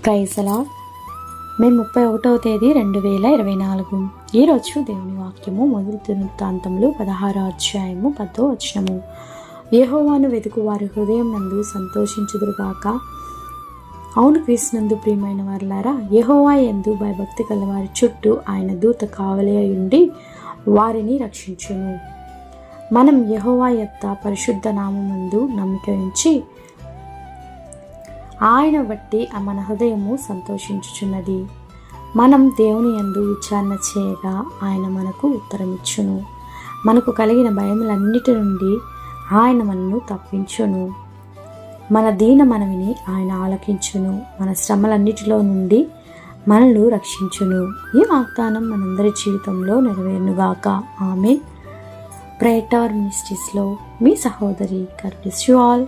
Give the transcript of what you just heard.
Praise the lord. May 31వ తేదీ 2024. ఈరోజు దేవుని వాక్యము మొదటి దినవృత్తాంతములు 16వ అధ్యాయము 10వ వచనము. యెహోవాను వెతుకు వారి హృదయం నందు సంతోషించుదురుగాక. అవును క్రీస్తునందు ప్రియమైన వారలారా, యెహోవా యందు భయభక్తి గల వారి చుట్టూ ఆయన దూత కావలి ఉండి వారిని రక్షించును. మనం యెహోవా యొక్క పరిశుద్ధ నామమందు నమ్మిక ఉంచి ఆయన బట్టి మన హృదయము సంతోషించుచున్నది. మనం దేవుని యందు విచారణ చేయగా ఆయన మనకు ఉత్తరమిచ్చును. మనకు కలిగిన భయములన్నిటి నుండి ఆయన మనను తప్పించును. మన దీన మనవిని ఆయన ఆలకించును. మన శ్రమలన్నిటిలో నుండి మనల్ని రక్షించును. ఈ వాగ్దానం మనందరి జీవితంలో నెరవేరునుగాక. ఆమేన్. ప్రేయర్ టవర్ మినిస్ట్రీస్లో మీ సహోదరి. God bless you all.